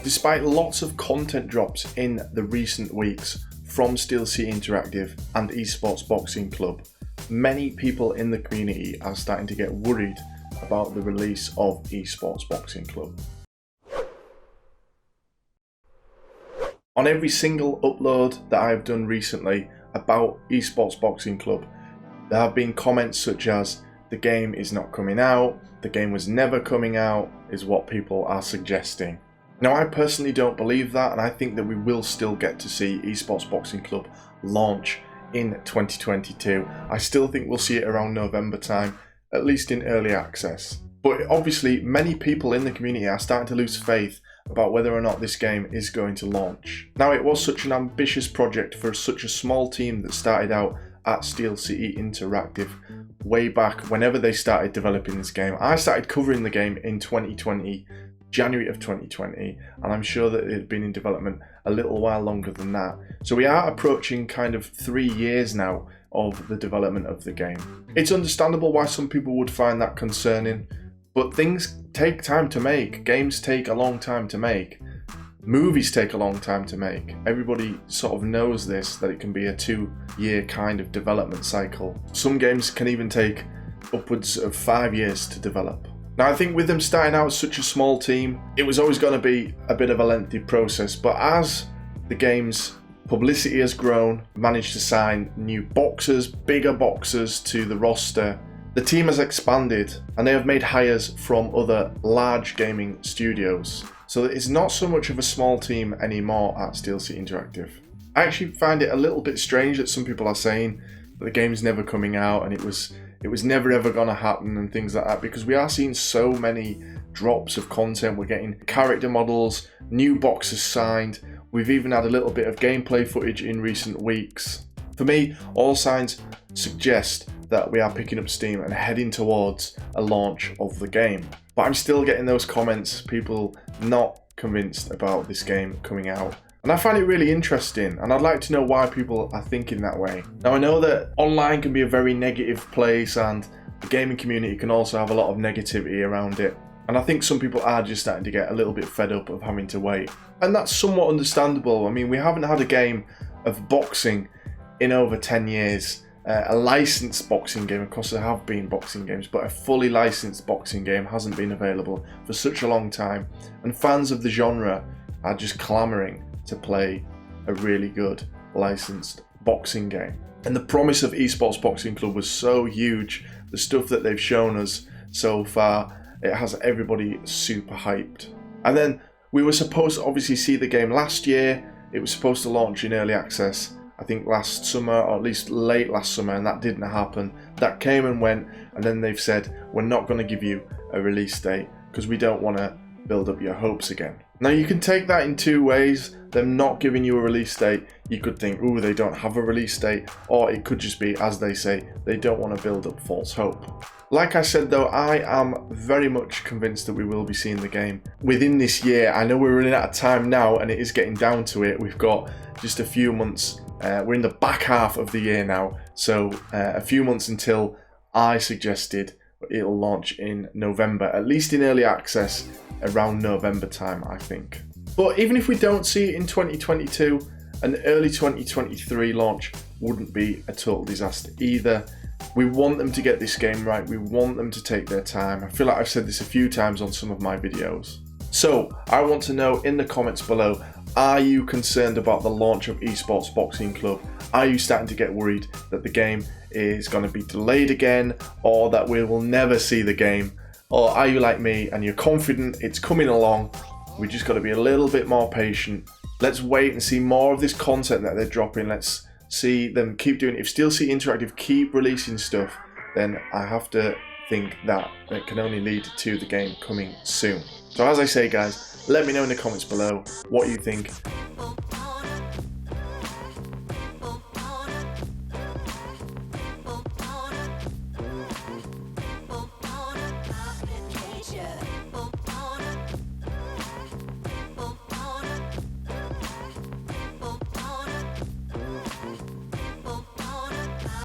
Despite lots of content drops in the recent weeks from Steel City Interactive and eSports Boxing Club, many people in the community are starting to get worried about the release of eSports Boxing Club. On every single upload that I have done recently about eSports Boxing Club, there have been comments such as, the game is not coming out, the game was never coming out, is what people are suggesting. Now, I personally don't believe that, and I think that we will still get to see eSports Boxing Club launch in 2022. I still think we'll see it around November time, at least in early access. But obviously, many people in the community are starting to lose faith about whether or not this game is going to launch. Now, it was such an ambitious project for such a small team that started out at Steel City Interactive way back whenever they started developing this game. I started covering the game in 2020, January of 2020, and I'm sure that it had been in development a little while longer than that. So we are approaching kind of 3 years now of the development of the game. It's understandable why some people would find that concerning, but things take time to make. Games take a long time to make. Movies take a long time to make. Everybody sort of knows this, that it can be a 2-year kind of development cycle. Some games can even take upwards of 5 years to develop. Now, I think with them starting out as such a small team, it was always going to be a bit of a lengthy process, but as the game's publicity has grown, managed to sign new boxers, bigger boxers to the roster, the team has expanded and they have made hires from other large gaming studios. So it's not so much of a small team anymore at Steel City Interactive. I actually find it a little bit strange that some people are saying that the game's never coming out and it was never ever gonna happen and things like that, because we are seeing so many drops of content. We're getting character models, new boxes signed. We've even had a little bit of gameplay footage in recent weeks. For me, all signs suggest that we are picking up steam and heading towards a launch of the game. But I'm still getting those comments, people not convinced about this game coming out. And I find it really interesting, and I'd like to know why people are thinking that way. Now, I know that online can be a very negative place, and the gaming community can also have a lot of negativity around it. And I think some people are just starting to get a little bit fed up of having to wait. And that's somewhat understandable. I mean, we haven't had a game of boxing in over 10 years. A licensed boxing game, of course there have been boxing games, but a fully licensed boxing game hasn't been available for such a long time. And fans of the genre are just clamoring to play a really good licensed boxing game. And the promise of eSports Boxing Club was so huge. The stuff that they've shown us so far, it has everybody super hyped. And then we were supposed to obviously see the game last year. It was supposed to launch in early access, I think last summer, or at least late last summer, and that didn't happen. That came and went, and then they've said, we're not going to give you a release date because we don't want to build up your hopes again. Now, you can take that in two ways. Them not giving you a release date, you could think, ooh, they don't have a release date, or it could just be, as they say, they don't want to build up false hope. Like I said though, I am very much convinced that we will be seeing the game within this year. I know we're running out of time now, and it is getting down to it. We've got just a few months. We're in the back half of the year now, so a few months until I suggested it'll launch in November, at least in early access around November time, I think. But even if we don't see it in 2022, an early 2023 launch wouldn't be a total disaster either. We want them to get this game right. We want them to take their time. I feel like I've said this a few times on some of my videos. So I want to know in the comments below, are you concerned about the launch of eSports Boxing Club? Are you starting to get worried that the game is going to be delayed again, or that we will never see the game? Or are you like me and you're confident it's coming along? We just got to be a little bit more patient. Let's wait and see more of this content that they're dropping. Let's see them keep doing it. If Steel City Interactive keep releasing stuff, then I have to think that it can only lead to the game coming soon. So as I say, guys, let me know in the comments below what you think